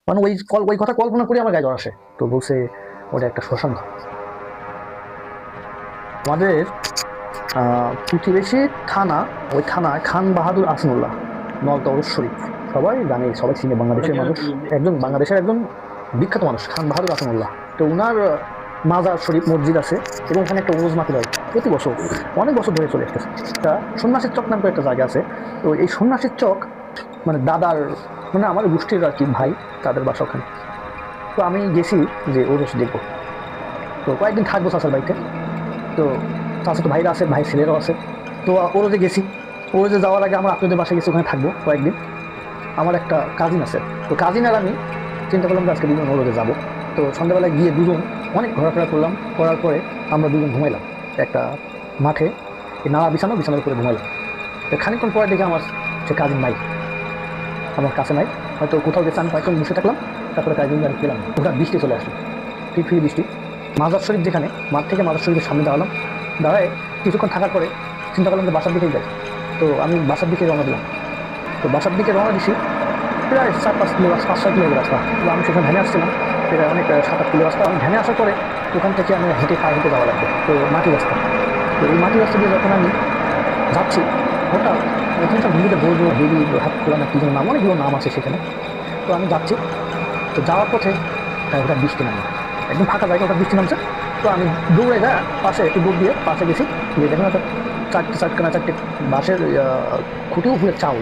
মানে ওই কথা কল্পনা করে আমার গায়ে জ্বর আসে। তো বলছে ওটা একটা শ্মশান ঘর। আমাদের প্রতিবেশী থানা, ওই থানায় খান বাহাদুর আসনুল্লাহ নলতরস শরীফ, সবাই জানে, সবাই চিনে, বাংলাদেশের মানুষ, একজন বাংলাদেশের একজন বিখ্যাত মানুষ খান বাহাদুর আসনুল্লাহ। তো উনার মাজার শরীফ মসজিদ আছে এবং ওখানে একটা ওরজ মাহফিল হয় প্রতি বছর, অনেক বছর ধরে চলে আসতেছে। একটা সন্ন্যাসীর চক নাম করে একটা জায়গা আছে। তো এই সন্ন্যাসীর চক মানে দাদার, মানে আমাদের গোষ্ঠীর আর কি ভাই, তাদের বাসা ওখানে। তো আমি গেছি যে ওরস দেখবো। তো কয়েকদিন থাকবো চাচার বাড়িতে। তো চাচা তো ভাইরা আছে, ভাই ছেলেরাও আছে। তো ওরজে গেছি। ওরজে যাওয়ার আগে আমরা আপনাদের বাসায় গেছি, ওখানে থাকবো কয়েকদিন। আমার একটা কাজিন আছে, তো কাজিন আর আমি চিন্তা করলাম যে আজকে দুজন ওরজে যাবো। তো সন্ধ্যাবেলায় গিয়ে দুজন অনেক ঘোরাফেরা করলাম, করার পরে আমরা দুজন ঘুমাইলাম একটা মাঠে, এই নাড়া বিছানার উপরে ঘুমাইলাম। তো খানিকক্ষণ পরে দেখে আমার সে কাজিন নাই, আমার কাছে নাই, হয়তো কোথাও গেছে। আমি কয়েকক্ষণ বসে থাকলাম, তারপরে কাজিন আর পেলাম না। ওটা বৃষ্টি চলে আসলো, ফিরি বৃষ্টি। মাজার শরীফ যেখানে, মাঠ থেকে মাজার শরীফের সামনে দাঁড়ালাম। দাঁড়ায় কিছুক্ষণ থাকার পরে চিন্তা করলাম যে বাসার দিকেই যাই। তো আমি বাসার দিকে রওনা দিলাম। তো বাসার দিকে রওনা দিছি প্রায় 5-6 কিলো রাস্তা। তো আমি সেখানে ভ্যানে আসছিলাম, প্রায় অনেক 7-8 কিলো রাস্তা। আমি ভ্যানে আসার পরে ওখান থেকে আমি হেঁটে যাওয়া লাগবে, তো মাটি রাস্তা। তো এই মাটি রাস্তা দিয়ে যখন আমি যাচ্ছি, হঠাৎ ওখানকার ভূমিতে বলবো দেবী হাত খোলা না কি যেন নাম, অনেকগুলো নাম আছে সেখানে। তো আমি যাচ্ছি, তো যাওয়ার পথে ওটা বৃষ্টি নামে, একদম ফাঁকা জায়গা, ওটা বৃষ্টি নামছে। তো আমি দৌড়ে যা পাশে একটু দৌড় দিয়ে পাশে গেছি, গিয়ে দেখুন একটা চারটে বাঁশের খুঁটিও ঘুরে চাল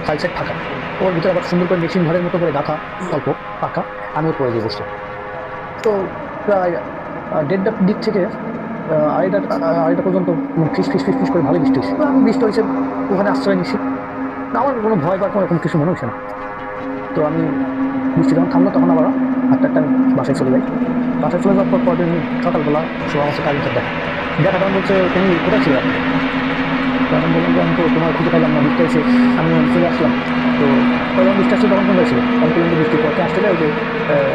সাইড ফাঁকা। ওর ভিতরে আবার সুন্দর করে মেশিন ঘরের মতো করে গাঁথা, অল্প পাকা। আমিও পরে দিয়ে বসলাম। তো প্রায় 1:30টার দিক থেকে আড়াইটা পর্যন্ত ফিস করে ভালো বৃষ্টি হয়েছে। তো আমি বৃষ্টি হয়েছে ওখানে আশ্রয় নিছি। আমার কোনো ভয় বা কোনো কিছু মনে হচ্ছে না। তো আমি বৃষ্টি যখন থামলো তখন আবার 8টা আমি বাসায় চলে যাই। বাসায় চলে যাওয়ার পর পরদিন সকালবেলা সবাই আমার সাথে কাজের দেখা তখন বলছে তুমি কোথায় ছিল? তো আমি বললাম যে আমি তো তোমার খুঁজে পাইলাম না, বৃষ্টি এসে আমি চলে আসলাম। তো যখন বৃষ্টি আসছে তখন কোনটা ছিল? তখন কিন্তু বৃষ্টি পথে আসলে ওই যে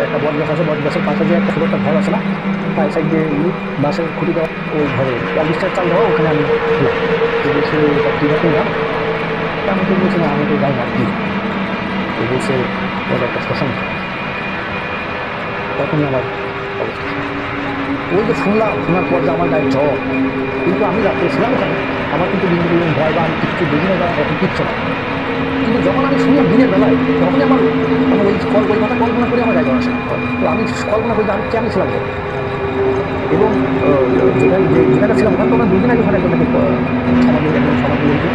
একটা বট গাছ আছে, বট গাছের পাশে যে একটা ছোটো একটা ঘর আছে না, তাই সাইড দিয়ে বাসের খুঁটি দেওয়া, ওই ঘরে বৃষ্টির চাল দেওয়া, ওখানে আমি তো বলছে কীরকম না? আমি তো বলছি না, আমি তো যাই না কি। তো বলছে ওটা একটা শ্মশান। তখনই আমার অবস্থা। ওই যে শোনার পর যে আমার গায়ে জ্বর, কিন্তু আমি রাত্রে ছিলাম ওখানে, আমার কিন্তু দিন ভয় বা আমি কিচ্ছু বুঝি না, এরকম কিচ্ছু না। কিন্তু যখন আমি শুনলাম দিনের বেলায়, তখনই আমার ওই কথা কল্পনা করে আমার গায়ে জ্বর আসে। তো আমি কল্পনা করি যে আমি কেমন ছিলাম। এবং যেখানে ছিলাম ওখানে তো আমরা 2 দিন আগে ওখানে সমাধি হয়েছে।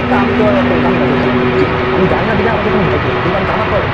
তা আমি তো জানি না, আমি জানি না দিলে আমাকে কোনো ভয়, কিন্তু আমি জানার পরে